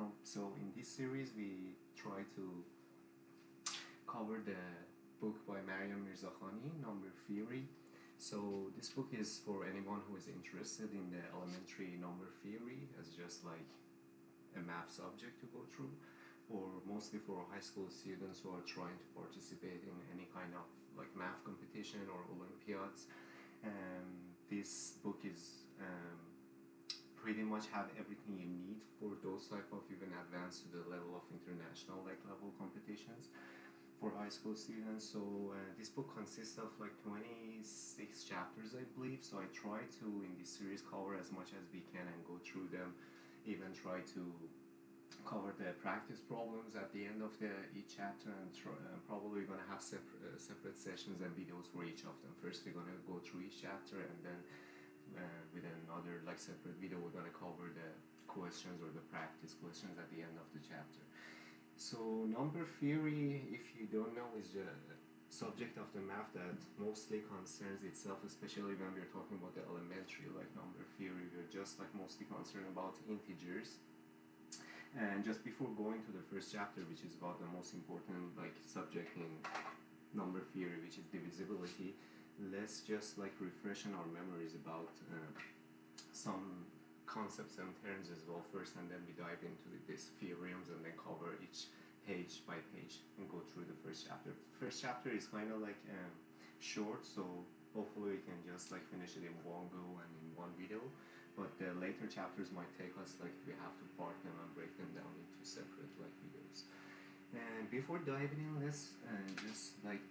welcome. So in this series we try to cover the book by Mariam Mirzakhani, Number Theory. So this book is for anyone who is interested in the elementary number theory as just like a math subject to go through, or mostly for high school students who are trying to participate in any kind of like math competition or Olympiads. This book is pretty much have everything you need for those type of even advanced to the level of international like level competitions for high school students. So this book consists of like 26 chapters, I believe. So I try to in this series cover as much as we can and go through them, even try to cover the practice problems at the end of each chapter, and probably we're going to have separate sessions and videos for each of them. First we're going to go through each chapter, and then with another like separate video we're going to cover the questions or the practice questions at the end of the chapter. So number theory, if you don't know, is the subject of the math that mostly concerns itself, especially when we're talking about the elementary like number theory. We're just like mostly concerned about integers. And just before going to the first chapter, which is about the most important like subject in number theory, which is divisibility, let's just like refreshen our memories about some concepts and terms as well first, and then we dive into these theorems and then cover each page by page and go through the first chapter. First chapter is kind of like short, so hopefully we can just like finish it in one go and in one video. But the later chapters might take us like we have to part them and break them down into separate like videos. And before diving in, let's just like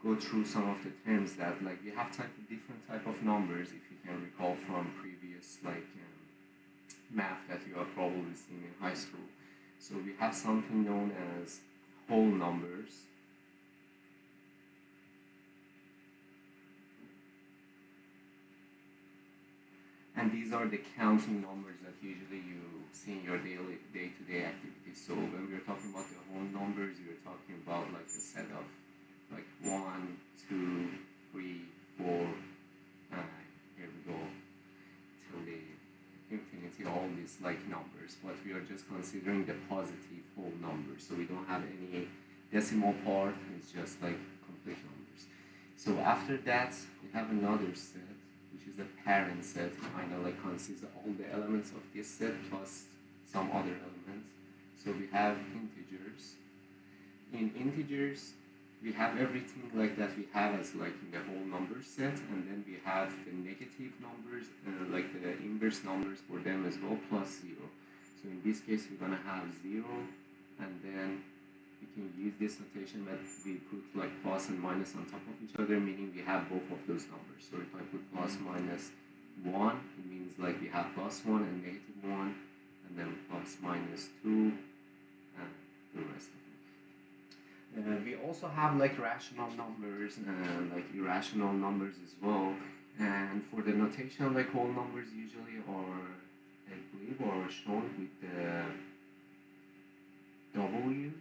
go through some of the terms that like we have different type of numbers, if you can recall from previous like math that you have probably seen in high school. So we have something known as whole numbers. And these are the counting numbers that usually you see in your day-to-day activities. So when we're talking about the whole numbers, we're talking about like a set of like 1, 2, 3, 4, here we go, till the infinity, all these like numbers. But we are just considering the positive whole numbers. So we don't have any decimal part, it's just like complete numbers. So after that, we have another set, which is the parent set. Kind of like consists of all the elements of this set plus some other elements. So we have integers. In integers, we have everything like that we have as like in the whole number set, and then we have the negative numbers, like the inverse numbers for them as well, plus 0. So in this case, we're gonna have 0, and then we can use this notation that we put like plus and minus on top of each other, meaning we have both of those numbers. So if I put plus minus 1, it means like we have plus 1 and negative 1, and then plus minus 2, and the rest of it. We also have like rational numbers and like irrational numbers as well. And for the notation, like whole numbers usually are, I believe, are shown with the W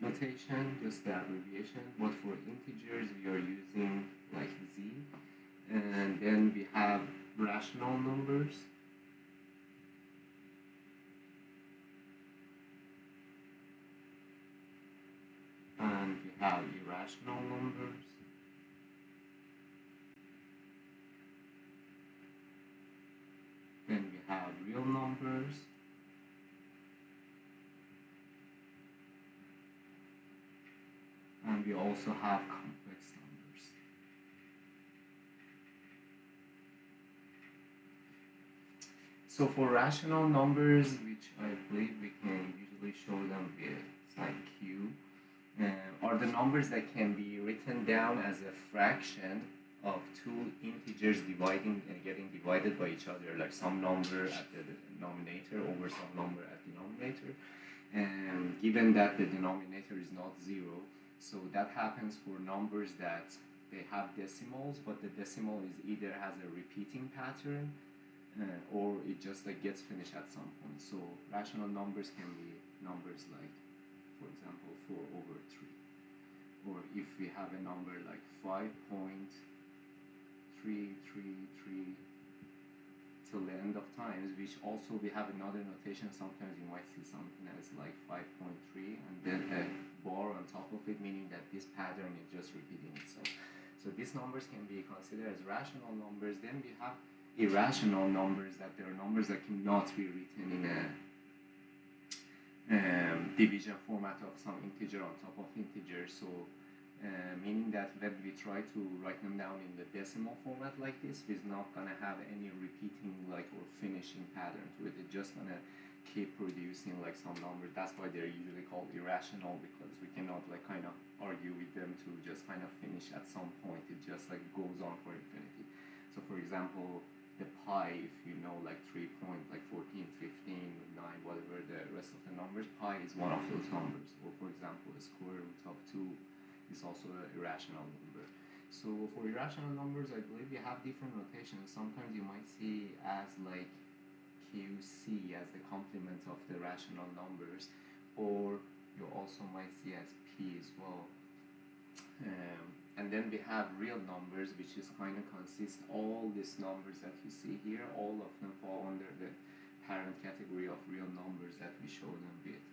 notation, just the abbreviation. But for integers, we are using like Z. And then we have rational numbers. And we have irrational numbers. Then we have real numbers. And we also have complex numbers. So for rational numbers, which I believe we can usually show them with sign Q, are the numbers that can be written down as a fraction of two integers dividing and getting divided by each other, like some number at the denominator over some number at the denominator. And given that the denominator is not 0, so that happens for numbers that they have decimals, but the decimal is either has a repeating pattern or it just like gets finished at some point. So rational numbers can be numbers like, for example, 4 over 3. Or if we have a number like 5.3333 till the end of times, which also we have another notation. Sometimes you might see something as like 5.3 and then a bar on top of it, meaning that this pattern is just repeating itself. So these numbers can be considered as rational numbers. Then we have irrational numbers, that there are numbers that cannot be written in a division format of some integer on top of integer. So meaning that when we try to write them down in the decimal format like this, we're not going to have any repeating like or finishing pattern to it. It's just going to keep producing like some numbers. That's why they're usually called irrational, because we cannot like kind of argue with them to just kind of finish at some point. It just like goes on for infinity. So for example, the pi, if you know like 3 point, like 14, 15, 9, whatever the rest of the numbers, pi is one of those numbers. Or for example, the square root of 2 is also an irrational number. So for irrational numbers, I believe you have different notations. Sometimes you might see as like QC as the complement of the rational numbers, or you also might see as P as well. And then we have real numbers, which is kind of consists all these numbers that you see here, all of them fall under the parent category of real numbers that we show them with,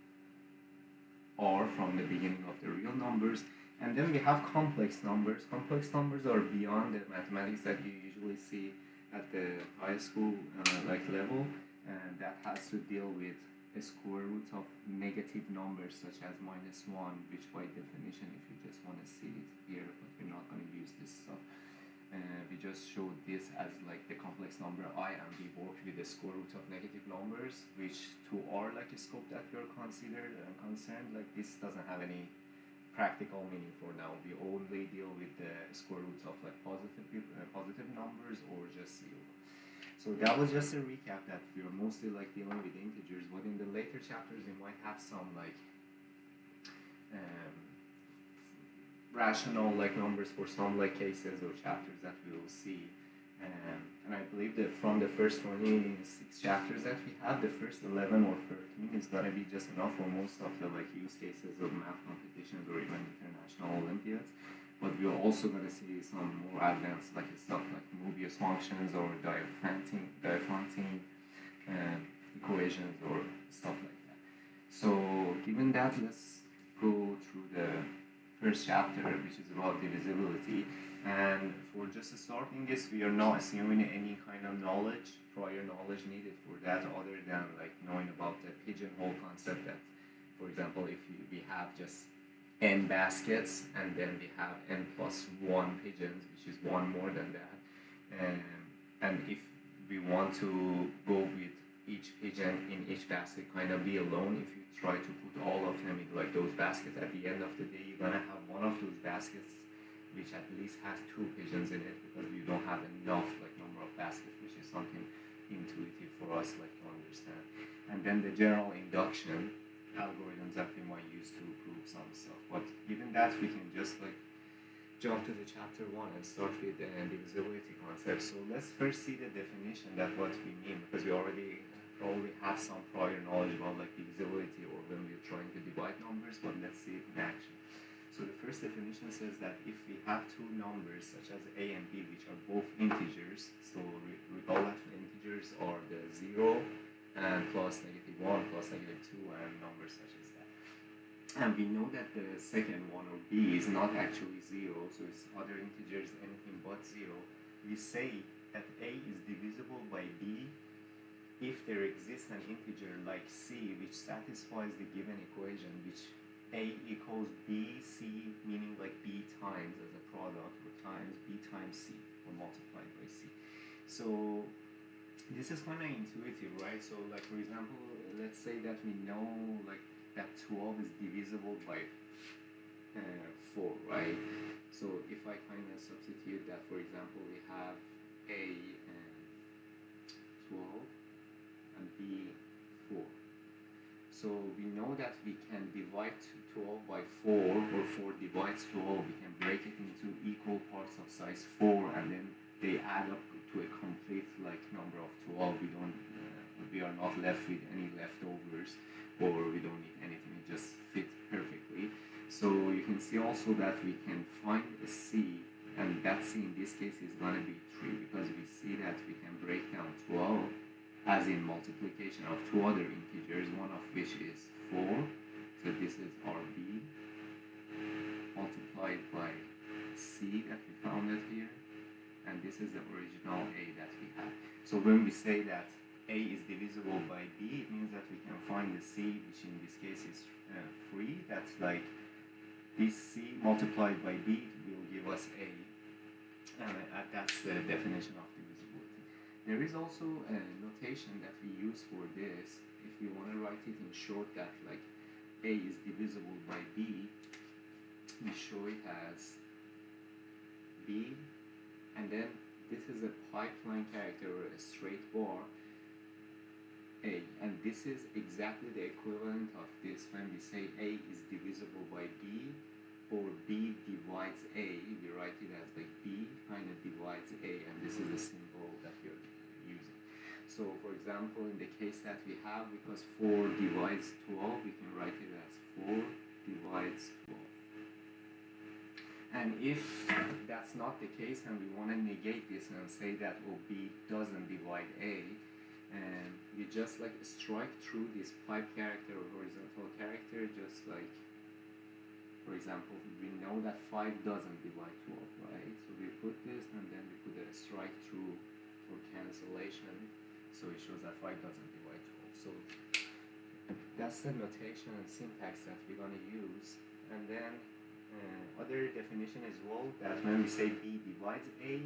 or from the beginning of the real numbers. And then we have complex numbers. Complex numbers are beyond the mathematics that you usually see at the high school like level, and that has to deal with a square root of negative numbers such as -1, which by definition, if you just want to see it here, but we're not going to use this stuff. We just showed this as like the complex number I, and we work with the square root of negative numbers, which to our like scope that we're considered and concerned, like this doesn't have any practical meaning for now. We only deal with the square roots of like positive numbers or just 0. So that was just a recap that we are mostly like dealing with integers, but in the later chapters we might have some like rational like numbers for some like cases or chapters that we will see. And I believe that from the first 26 chapters that we have, the first 11 or 13 is going to be just enough for most of the like use cases of math competitions or even international Olympiads. But we're also going to see some more advanced like stuff like Mobius functions or Diophantine equations or stuff like that. So given that, let's go through the first chapter, which is about divisibility. And for just starting this, we are not assuming any kind of prior knowledge needed for that, other than like knowing about the pigeonhole concept. That, for example, if we have just n baskets and then we have n plus 1 pigeons, which is one more than that, and if we want to go with each pigeon in each basket kind of be alone, if you try to put all of them in like those baskets, at the end of the day you're gonna have one of those baskets which at least has 2 pigeons in it, because you don't have enough like number of baskets, which is something intuitive for us like to understand. And then the general induction algorithms that we might use to prove some stuff. But given that, we can just like jump to the chapter 1 and start with the divisibility concept. So let's first see the definition, that what we mean, because we already probably have some prior knowledge about like divisibility or when we're trying to divide numbers, but let's see it in action. So the first definition says that if we have 2 numbers such as a and b, which are both integers, so recall that integers are the 0 and plus -1 plus -2 and numbers such as that. And we know that the second one, or b, is not actually 0, so it's other integers, anything but 0. We say that a is divisible by b if there exists an integer like c which satisfies the given equation, which a equals b, c, meaning like b times as a product, or times b times c, or multiplied by c. So this is kind of intuitive, right? So like for example, let's say that we know like that 12 is divisible by 4, right? So if I kind of substitute that, for example, we have a and 12 and b 4. So we know that we can divide 12 by 4, or 4 divides 12, we can break it into equal parts of size 4, and then they add up to a complete like number of 12. We are not left with any leftovers, or we don't need anything, it just fits perfectly. So you can see also that we can find a c, and that c in this case is going to be 3, because we see that we can break down 12 as in multiplication of two other integers, one of which is 4. So this is our b multiplied by c that we found it here, and this is the original a that we have. So when we say that a is divisible by b, it means that we can find the c, which in this case is 3. That's like this c multiplied by b will give us a, and that's the definition of divisibility. There is also a notation that we use for this. If we want to write it in short, that like a is divisible by b, we show it as b, and then this is a pipeline character or a straight bar a, and this is exactly the equivalent of this when we say a is divisible by b, or b divides a. We write it as like b kind of divides a, and this is the symbol that we're using. So for example, in the case that we have, because 4 divides 12, we can write it as 4 divides 12. And if that's not the case and we want to negate this and say that, oh, b doesn't divide a, and we just like strike through this pipe character or horizontal character, just like, for example, we know that 5 doesn't divide 12, right? So we put this and then we put a strike through for cancellation, so it shows that 5 doesn't divide 12. So that's the notation and syntax that we're going to use. And then other definition as well, that when we say b divides a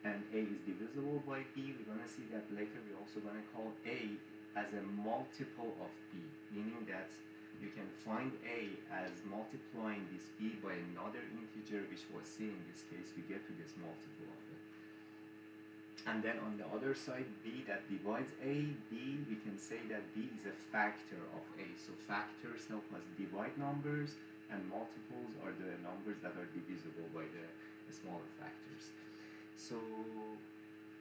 and a is divisible by b, we're going to see that later we're also going to call a as a multiple of b, meaning that you can find a as multiplying this b by another integer, which was c in this case, we get to this multiple of it. And then on the other side, b that divides a, b, we can say that b is a factor of a. So factors help us divide numbers, and multiples are the numbers that are divisible by the smaller factors. So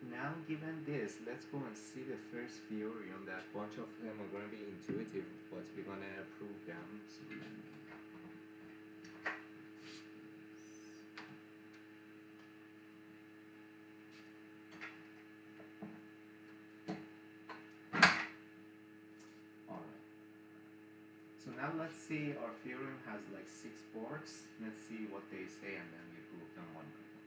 now, given this, let's go and see the first theorem. That bunch of them are going to be intuitive, but we're going to prove them. So let me Alright. So now let's see, our theorem has like 6 parts. Let's see what they say and then we prove them one by one.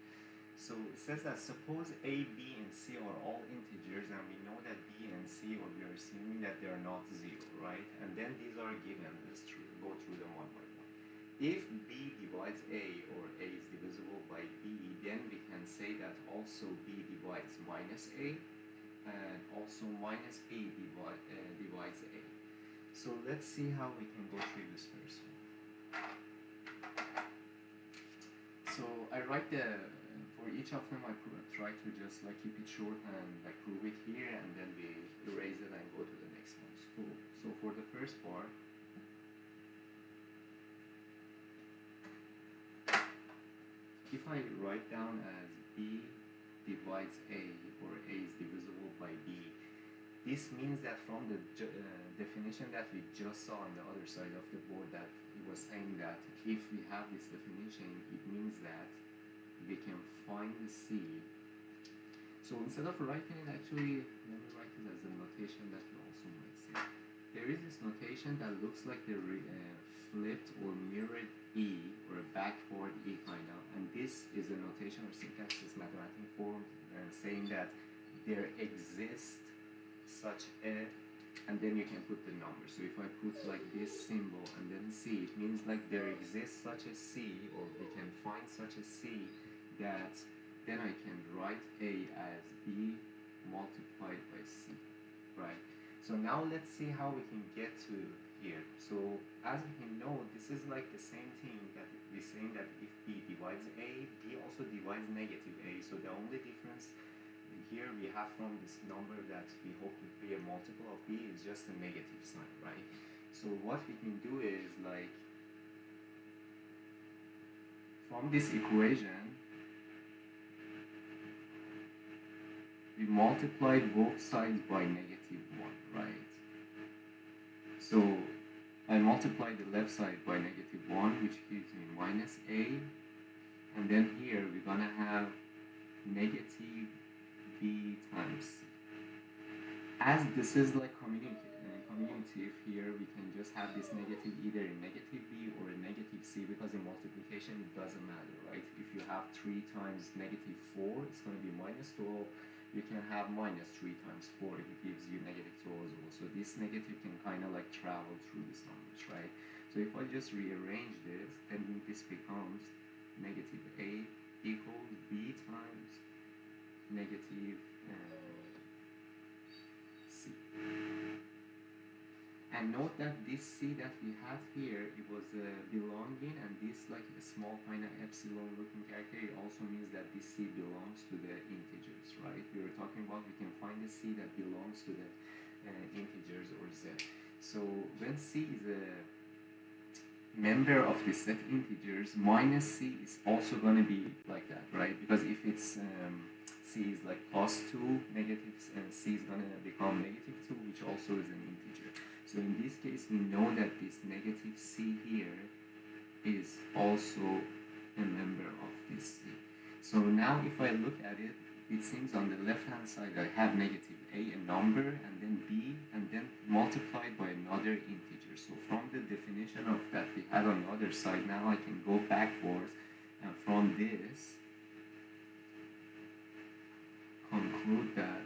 So it says that suppose a, b, and c are all integers, and we know that b and c, or we are assuming that they are not 0, right? And then these are given. Let's go through them one by one. If b divides a, or a is divisible by b, then we can say that also b divides minus a, and also minus b divides a. So let's see how we can go through this first one. So I write for each of them I try to just like keep it short and like prove it here, and then we erase it and go to the next one. So for the first part, if I write down as b divides a, or a is divisible by b, this means that from the definition that we just saw on the other side of the board, that it was saying that if we have this definition, it means that we can find the c. So instead of writing it, actually, let me write it as a notation that you also might see. There is this notation that looks like the flipped or mirrored e, or a backward e kind of, and this is a notation or syntax, is mathematical form, saying that there exists such a, and then you can put the number. So if I put like this symbol and then c, it means like there exists such a c, or we can find such a c, that then I can write a as b multiplied by c, right? So now let's see how we can get to here. So as we can know, this is like the same thing that we're saying, that if b divides a, b also divides negative a. So the only difference here we have from this number that we hope to be a multiple of b is just a negative sign, right? So what we can do is, like, from this equation, we multiply both sides by negative 1, right? So I multiply the left side by negative 1, which gives me minus a, and then here we're gonna have negative b times c. as this is like commutative here, we can just have this negative either a negative b or a negative c, because in multiplication it doesn't matter, right? If you have 3 times negative 4, it's going to be minus 12. You can have minus 3 times 4, it gives you negative 12 as well. So this negative can kind of like travel through these numbers, right? So if I just rearrange this, then this becomes negative a equals b times negative c. And note that this c that we had here, it was belonging, and this like a small kind of epsilon looking character, it also means that this c belongs to the integers, right? We were talking about we can find a c that belongs to the integers or z. So when c is a member of the set integers, minus c is also going to be like that, right? Because if it's c is like plus 2 negatives, and c is going to become negative 2, which also is an integer. So in this case, we know that this negative c here is also a member of this c. So now if I look at it, it seems on the left hand side I have negative a number, and then b, and then multiplied by another integer. So from the definition of that we had on the other side, now I can go backwards, and from this conclude that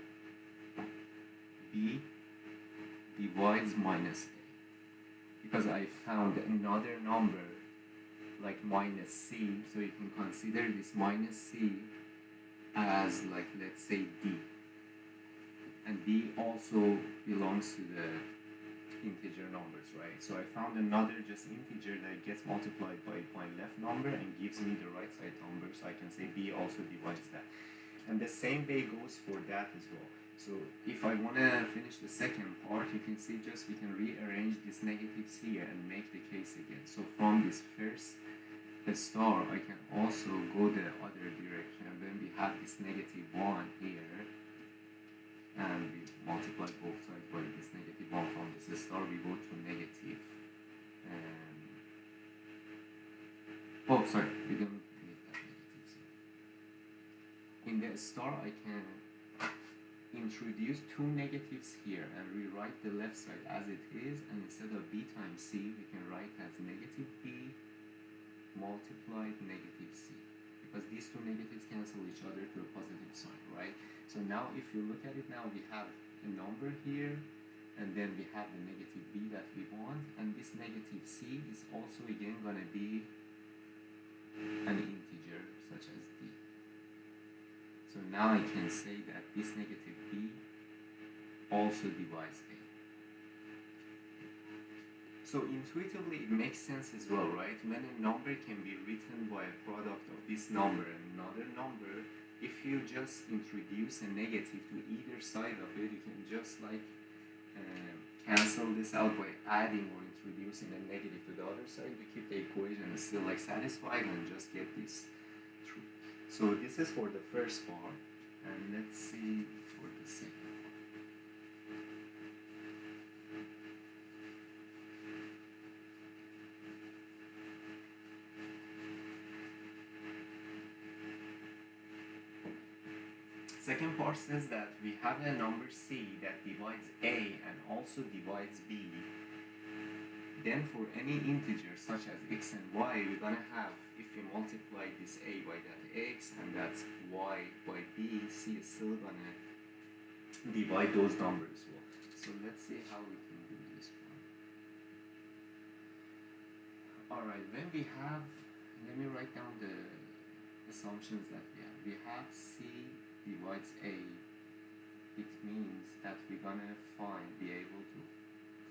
b divides minus a, because I found another number like minus c, so you can consider this minus c as like, let's say, d, and d also belongs to the integer numbers, right? So I found another just integer that gets multiplied by my left number and gives me the right side number, so I can say b also divides that. And the same way goes for that as well. So if I want to finish the second part, you can see just we can rearrange these negatives here and make the case again. So from this first star, I can also go the other direction, and then we have this negative 1 here, and we multiply both sides by this negative 1. From this star we go to negative, oh sorry, we don't need that negative. So in the star I can introduce 2 negatives here and rewrite the left side as it is, and instead of b times c we can write as negative b multiplied negative c, because these 2 negatives cancel each other to a positive sign, right? So now if you look at it, now we have a number here, and then we have the negative b that we want, and this negative c is also again going to be an integer such as d. So now I can say that this negative b also divides a. So intuitively it makes sense as well, right? When a number can be written by a product of this number and another number, if you just introduce a negative to either side of it, you can just like cancel this out by adding or introducing a negative to the other side to keep the equation still like satisfied and just get this through. So this is for the first part, and let's see for the second. Second part says that we have a number c that divides a and also divides b. Then for any integer such as x and y, we're going to have, if we multiply this a by that x and that's y by b, c is still going to divide those numbers as well. So let's see how we can do this one. Alright, when we have, let me write down the assumptions that we have. We have c divides a. It means that we're going to be able to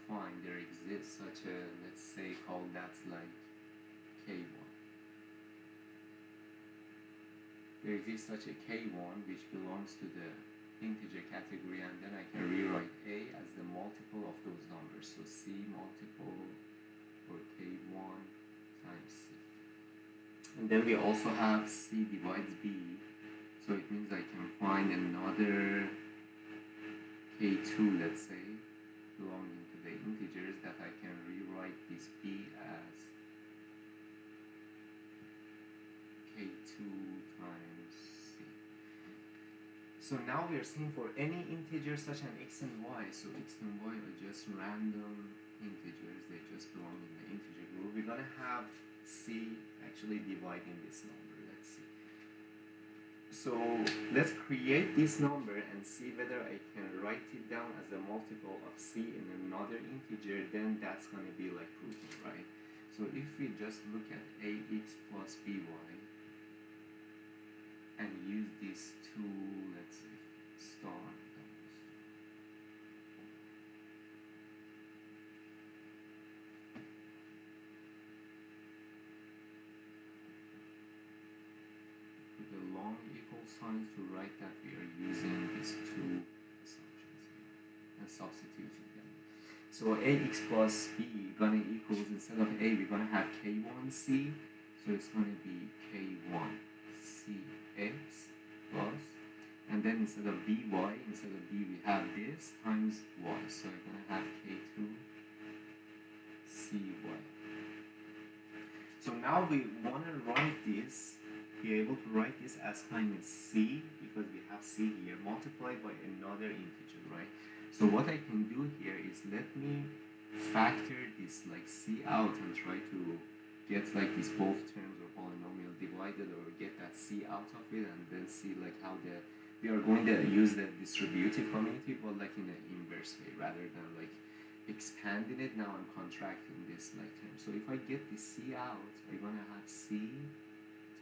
find there exists such a, let's say, call that like k1. There exists such a k1 which belongs to the integer category, and then I can rewrite a as the multiple of those numbers. So c multiple or k1 times c. And then we also have c divides b. So it means I can find another k2, let's say, belonging to the integers, that I can rewrite this b as k2 times c. So now we are seeing for any integer such as x and y. So x and y are just random integers. They just belong in the integer group. We're gonna have c actually dividing this number. Let's see. So let's create this number and see whether I can write it down as a multiple of c in another integer. Then that's gonna be like proven, right? So if we just look at ax plus by and use these two, let's say, star with the long equal signs to write that we are using these two assumptions here and substituting them. So ax plus b gonna equals, instead of a, we're gonna have k1c, so it's gonna be k1cx plus, and then instead of by, instead of b we have this times y, so we're gonna have k2cy. So now we want to write this, be able to write this as kind of c, because we have c here, multiplied by another integer, right? So what I can do here is let me factor this like c out and try to get like these both terms or polynomial divided, or get that c out of it, and then see like how we are going to use the distributive community, but like in an inverse way, rather than like expanding it. Now I'm contracting this like term. So if I get the c out, I'm gonna have c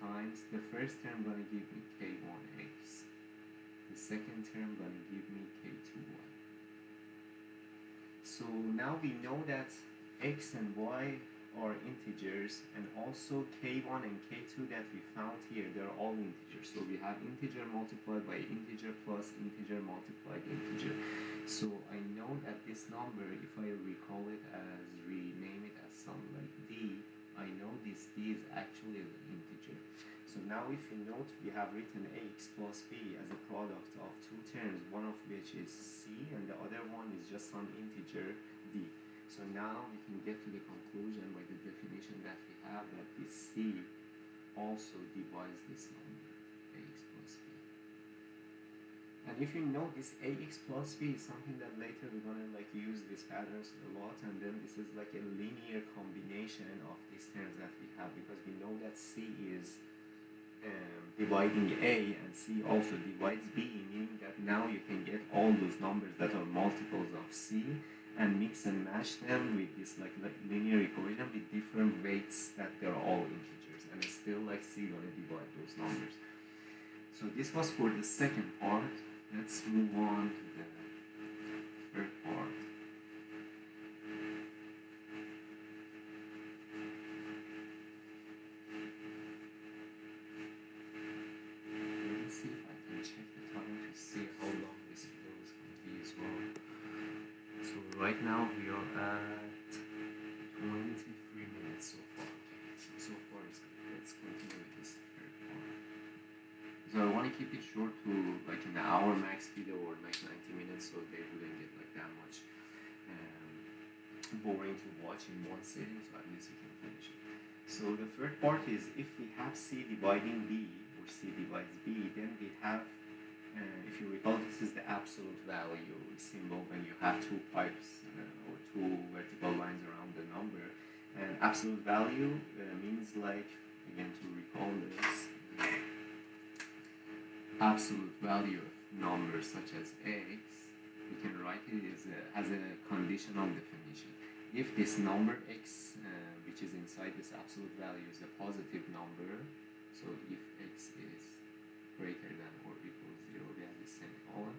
times the first term gonna give me k1x, the second term gonna give me k2y. So now we know that x and y are integers, and also k1 and k2 that we found here, they're all integers. So we have integer multiplied by integer plus integer multiplied integer. So I know that this number, if I recall it as, rename it as some like d, I know this d is actually an integer. So now if you note, we have written ax plus b as a product of two terms, one of which is c and the other one is just some integer d. So now we can get to the conclusion by the definition that we have that this c also divides this number, ax plus b. And if you know this ax plus b is something that later we're gonna like use these patterns a lot, and then this is like a linear combination of these terms that we have, because we know that c is dividing a and c also divides b, meaning that now you can get all those numbers that are multiples of c and mix and match them with this like linear equation with different weights that they're all integers, and it's still like c gonna divide those numbers. So this was for the second part. Let's move on to the third part. Let me see if I can check the time to see how long this video is going to be as well. So right now we are at 23 minutes so far. Okay, so far it's good. Let's continue with this third part. So I want to keep it short to like an hour max video, or like 90 minutes, so they wouldn't get like that much boring to watch in one sitting, so at least you can finish it. So the third part is, if we have c dividing b, or c divides b, then we have, if you recall, this is the absolute value symbol when you have two pipes or two vertical lines around the number. And absolute value means, like, again, to recall this, absolute value of numbers such as x, we can write it as a conditional definition. If this number x, which is inside this absolute value, is a positive number, so if x is greater than or equals 0, we have the semicolon,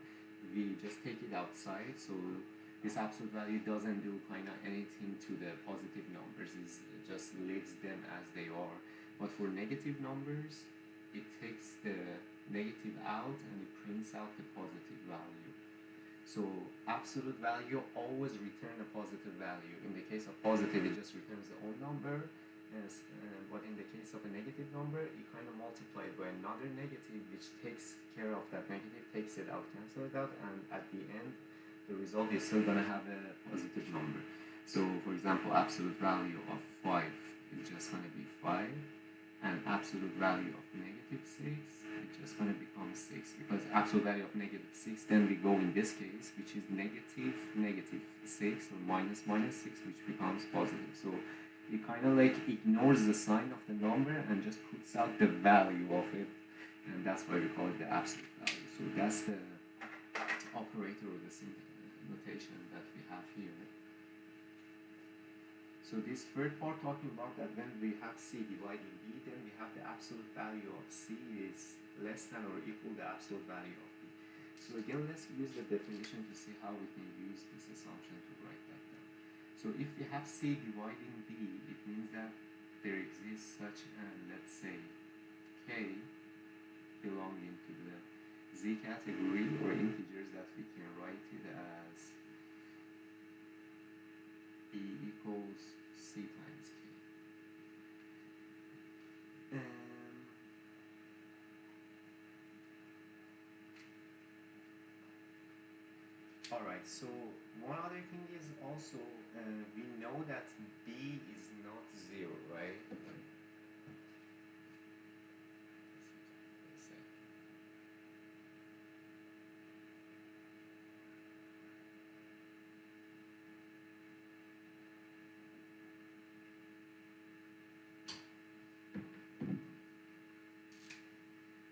we just take it outside, so this absolute value doesn't do kind of anything to the positive numbers, it just leaves them as they are. But for negative numbers, it takes the negative out and it prints out the positive value. So absolute value always return a positive value. In the case of positive, it just returns the own number, but in the case of a negative number, you kind of multiply it by another negative, which takes care of that negative, takes it out, cancels it out, and at the end, the result is still going to have a positive number. So for example, absolute value of 5 is just going to be 5, and absolute value of negative 6, it's just going to become 6, because absolute value of negative 6, then we go in this case, which is negative 6 or minus 6, which becomes positive. So it kind of like ignores the sign of the number and just puts out the value of it, and that's why we call it the absolute value. So that's the operator or the notation that we have here. So this third part talking about that when we have C dividing B, then we have the absolute value of C is less than or equal the absolute value of B. So again, let's use the definition to see how we can use this assumption to write that down. So if we have C dividing B, it means that there exists such an, let's say, K belonging to the Z category or integers that we can write it as B equals C times K. Alright, so one other thing is also we know that B is not 0, right?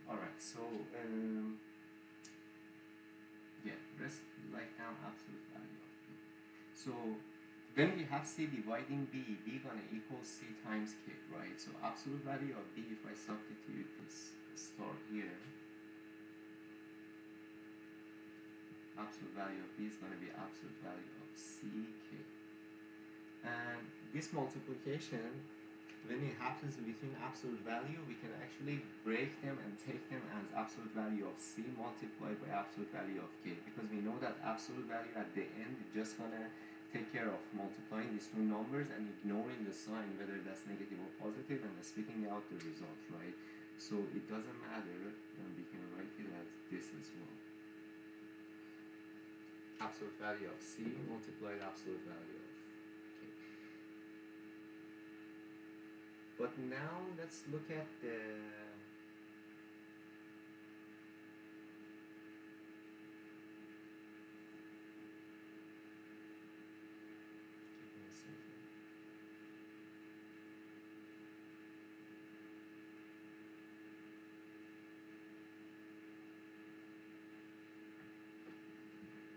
Alright, so yeah, let's write down absolute value of B. So when we have C dividing B, B gonna equal C times K, right? So absolute value of B, if I substitute this star here, absolute value of B is gonna be absolute value of CK. And this multiplication, when it happens between absolute value, we can actually break them and take them as absolute value of C multiplied by absolute value of K, because we know that absolute value at the end is just gonna take care of multiplying these two numbers and ignoring the sign, whether that's negative or positive, and spitting out the result, right? So it doesn't matter, and we can write it as this as well. Absolute value of C multiplied absolute value of K. But now let's look at the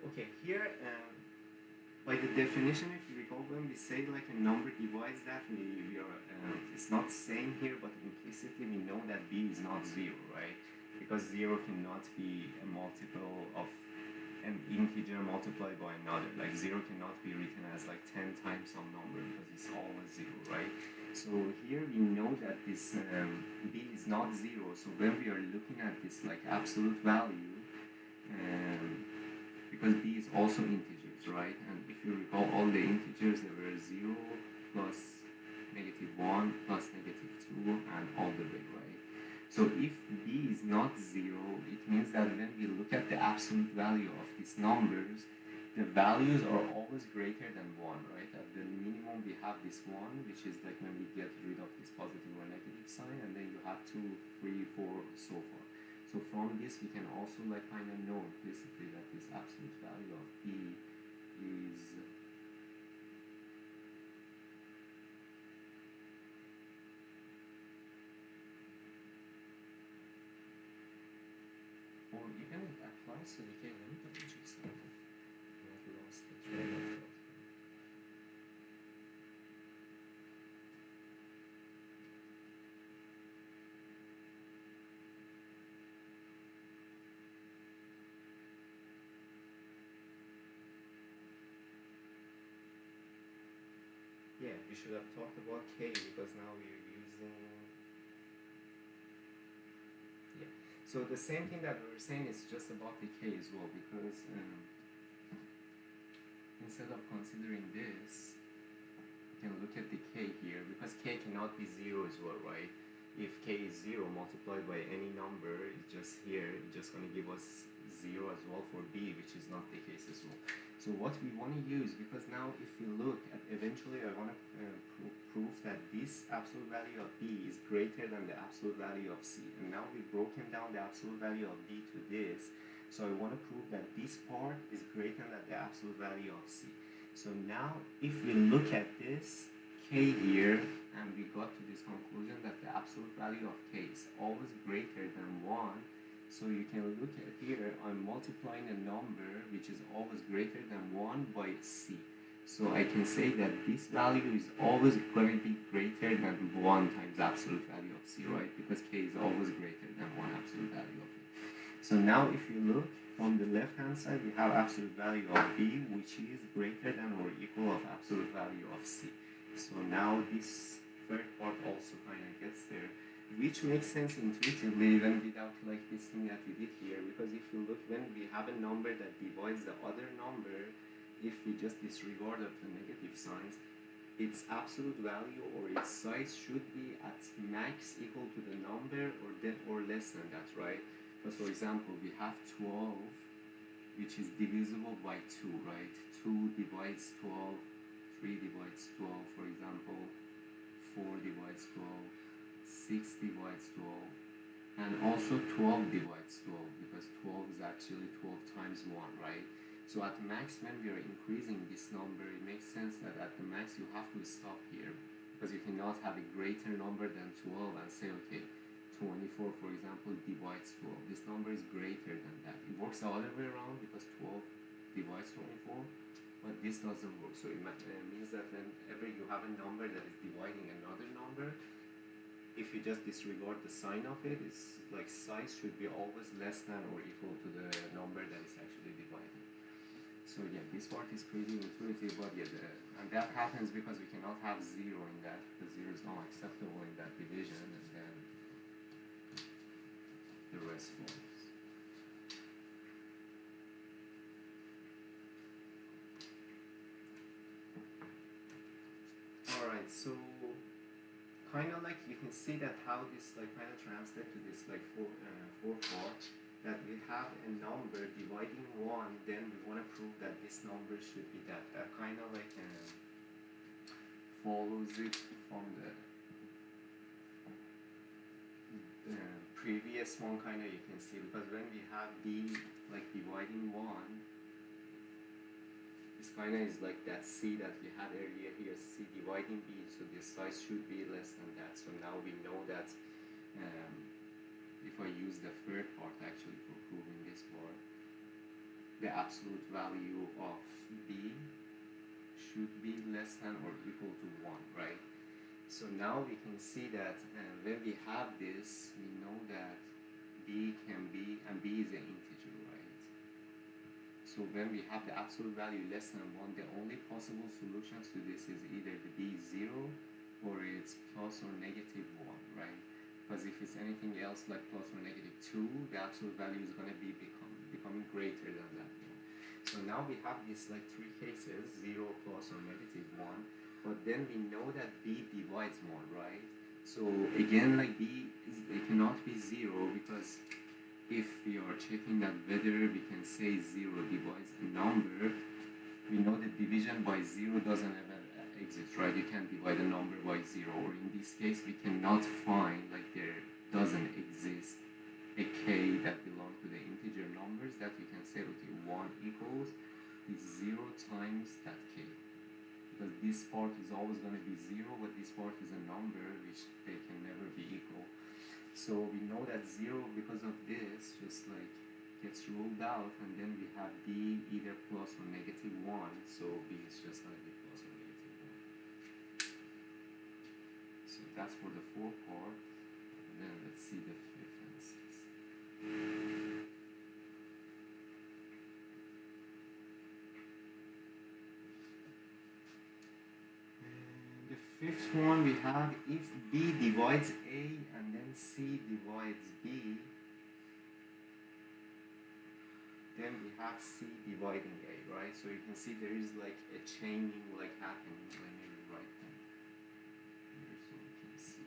okay, here by the definition, if you recall, when we say like a number divides that, we are it's not saying here, but implicitly we know that B is not 0, right? Because 0 cannot be a multiple of an integer multiplied by another. Like 0 cannot be written as like 10 times some number, because it's always 0, right? So here we know that this B is not 0. So when we are looking at this like absolute value, because B is also integers, right? And if you recall, all the integers, they were 0 plus -1 plus -2 and all the way, right? So if B is not 0, it means that when we look at the absolute value of these numbers, the values are always greater than 1, right? At the minimum, we have this 1, which is like when we get rid of this positive or negative sign, and then you have 2, 3, 4, so forth. So from this, we can also like kind of know implicitly that this absolute value of B is or even it applies to the K. Let me double check something. I lost the train of thought. Yeah, we should have talked about K, because now we're using. Yeah. So the same thing that we were saying is just about the K as well, because instead of considering this, we can look at the K here, because K cannot be 0 as well, right? If K is 0 multiplied by any number, it's just here, it's just going to give us 0 as well for B, which is not the case as well. So what we want to use, because now if we look at, eventually I want to prove that this absolute value of B is greater than the absolute value of C. And now we've broken down the absolute value of B to this. So I want to prove that this part is greater than the absolute value of C. So now if we look at this K here, and we got to this conclusion that the absolute value of K is always greater than 1. So you can look at here, I'm multiplying a number which is always greater than 1 by C. So I can say that this value is always going to be greater than 1 times absolute value of C, right? Because K is always greater than 1 absolute value of A. So now if you look on the left hand side, we have absolute value of B, which is greater than or equal of absolute value of C. So now this third part also kind of gets there, which makes sense intuitively even without like this thing that we did here, because if you look, when we have a number that divides the other number, if we just disregard of the negative signs, its absolute value or its size should be at max equal to the number or less than that, right? But for example, we have 12, which is divisible by 2, right? 2 divides 12, 3 divides 12, for example, 4 divides 12, 6 divides 12, and also 12 divides 12, because 12 is actually 12 times 1, right? So at max, when we are increasing this number, it makes sense that at the max you have to stop here, because you cannot have a greater number than 12 and say, okay, 24, for example, divides 12. This number is greater than that. It works the other way around, because 12 divides 24, but this doesn't work. So it means that whenever you have a number that is dividing another number, if you just disregard the sign of it, it's like size should be always less than or equal to the number that is actually dividing. So yeah, this part is pretty intuitive, but yeah, and that happens because we cannot have 0 in that, because 0 is not acceptable in that division, and then the rest falls. Alright, so kind of like you can see that how this like kind of translates to this like four part, that we have a number dividing 1, then we want to prove that this number should be that. That kind of like follows it from the previous one, kind of you can see, because when we have B like dividing 1, this kind of is like that C that we had earlier here, C dividing B, so this size should be less than that. So now we know that if I use the third part actually for proving this part, the absolute value of B should be less than or equal to 1, right? So now we can see that when we have this, we know that B can be, and B is an integer, right? So when we have the absolute value less than 1, the only possible solutions to this is either the B is 0 or it's plus or negative 1, right? Because if it's anything else like plus or negative 2, the absolute value is going to be becoming greater than that 1. So now we have these like 3 cases, 0, plus or negative 1. But then we know that B divides 1, right? So again, like B it cannot be 0, because if we are checking that whether we can say 0 divides a number, we know that division by 0 doesn't ever exist, right? You can't divide a number by 0, or in this case we cannot find, like there doesn't exist a K that belongs to the integer numbers that we can say, okay, 1 equals is 0 times that K. Because this part is always going to be 0, but this part is a number which they can never be equal. So we know that 0, because of this, just like gets ruled out, and then we have B either plus or negative 1, so B is just going to be plus or negative 1. So that's for the fourth part, and then let's see the fifth and sixth. Fifth one, we have if B divides A and then C divides B, then we have C dividing A, right? So you can see there is like a chaining like happening. Let me write them here so we can see.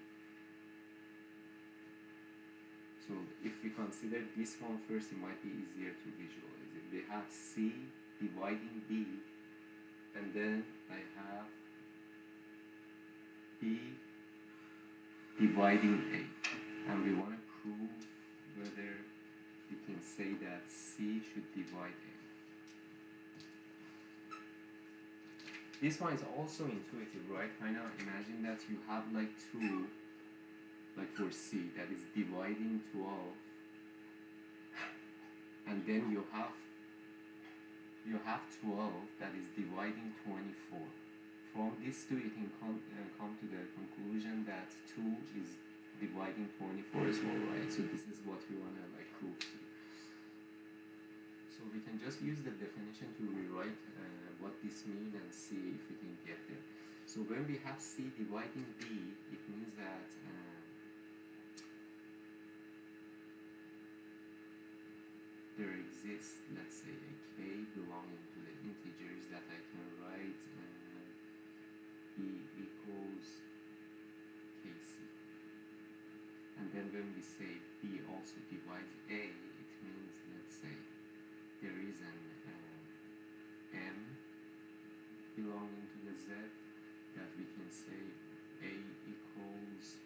So if if we consider this one first, it might be easier to visualize it. We have C dividing B, and then I have B dividing A, and we want to prove whether we can say that C should divide A. This one is also intuitive, right? Kind of imagine that you have like 2, like for C, that is dividing 12, and then you have 12 that is dividing 24. From these two, you can come to the conclusion that 2 is dividing 24 as well, right? So this is what we want to like prove to. So we can just use the definition to rewrite what this means and see if we can get there. So when we have C dividing B, it means that there exists, let's say, a K belonging to the integers that I can write B equals KC. And then when we say B also divides A, it means, let's say, there is an M belonging to the Z that we can say A equals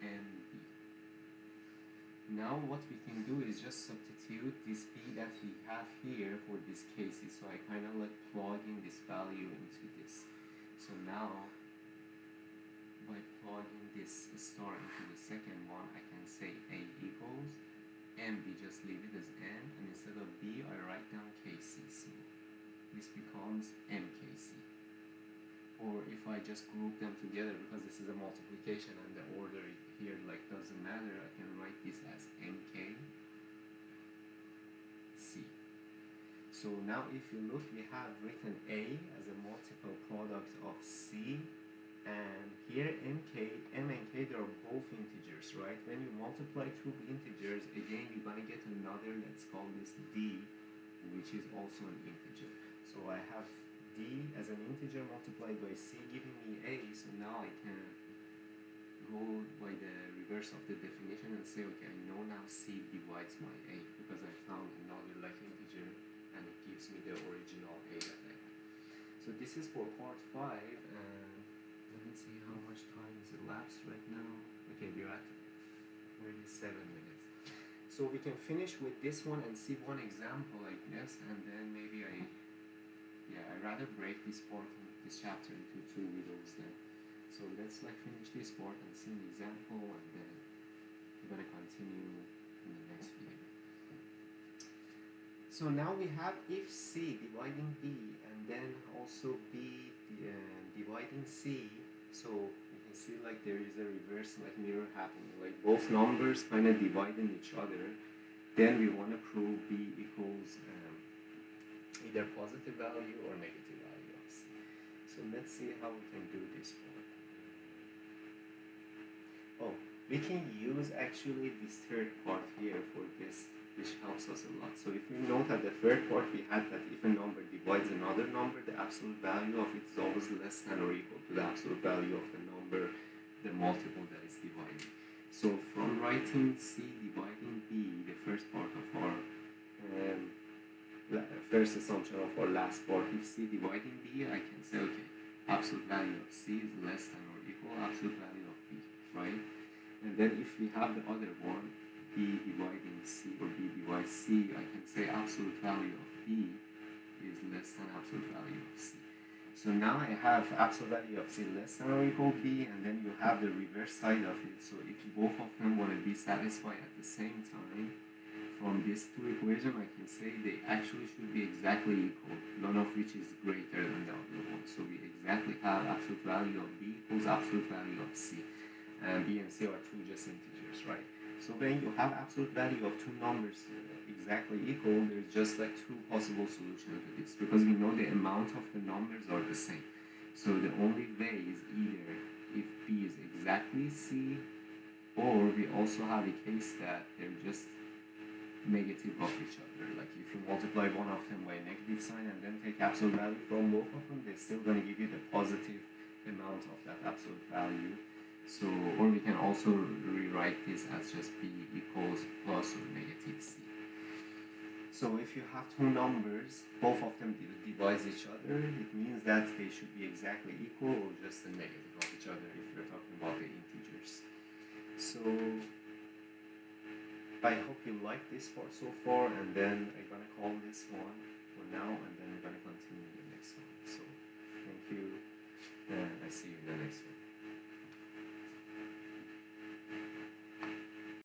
MB. Now what we can do is just substitute this B that we have here for this case. So I kind of like plug in this value into this. So now by plugging this star into the second one, I can say A equals MB, just leave it as M, and instead of B I write down KC. So this becomes MKC. Or if I just group them together, because this is a multiplication and the order here like doesn't matter, I can write this as MKC. So now if you look, we have written A as a multiple product of C, and here MK, M and K, they are both integers, right? When you multiply 2 integers, again you're going to get another, let's call this D, which is also an integer. So I have D as an integer multiplied by C giving me A, so now I can go by the reverse of the definition and say, okay, I know now C divides my A because I found another like integer and it gives me the original A that I have. So this is for part 5, and let me see how much time is elapsed right now. Okay, we're at 37 minutes. So we can finish with this one and see one example, I guess, and then maybe I'd rather break this part, this chapter into 2 videos then. So let's like finish this part and see an example, and then we're gonna continue in the next video. So now we have if C dividing B and then also B dividing C. So you can see like there is a reverse like mirror happening, like both numbers kind of dividing each other. Then we want to prove B equals either positive value or negative value of C. So let's see how we can do this part. Oh, we can use actually this third part here for this, which helps us a lot. So if we note at the third part we had that if a number divides another number, the absolute value of it is always less than or equal to the absolute value of the number, the multiple that is dividing. So from writing C dividing B, the first part of our first assumption of our last part, if C dividing B, I can say, okay, absolute value of C is less than or equal absolute value of B, right? And then if we have the other one, B dividing C or B divides C, I can say absolute value of B is less than absolute value of C. So now I have absolute value of C less than or equal B, and then you have the reverse side of it. So if both of them want to be satisfied at the same time, from these two equations I can say they actually should be exactly equal, none of which is greater than the other one. So we exactly have absolute value of B equals absolute value of C. And B and C are two just integers, right? So when you have absolute value of two numbers exactly equal, there's just like two possible solutions to this, because we know the amount of the numbers are the same. So the only way is either if B is exactly C, or we also have a case that they're just negative of each other. Like if you multiply one of them by a negative sign and then take absolute value from both of them, they're still going to give you the positive amount of that absolute value. So, or we can also rewrite this as just b equals plus or negative c. So if you have two numbers, both of them divide each other, it means that they should be exactly equal or just the negative of each other if you're talking about the integers. So I hope you like this part so far, and then I'm gonna call this one for now, and then we're gonna continue the next one. So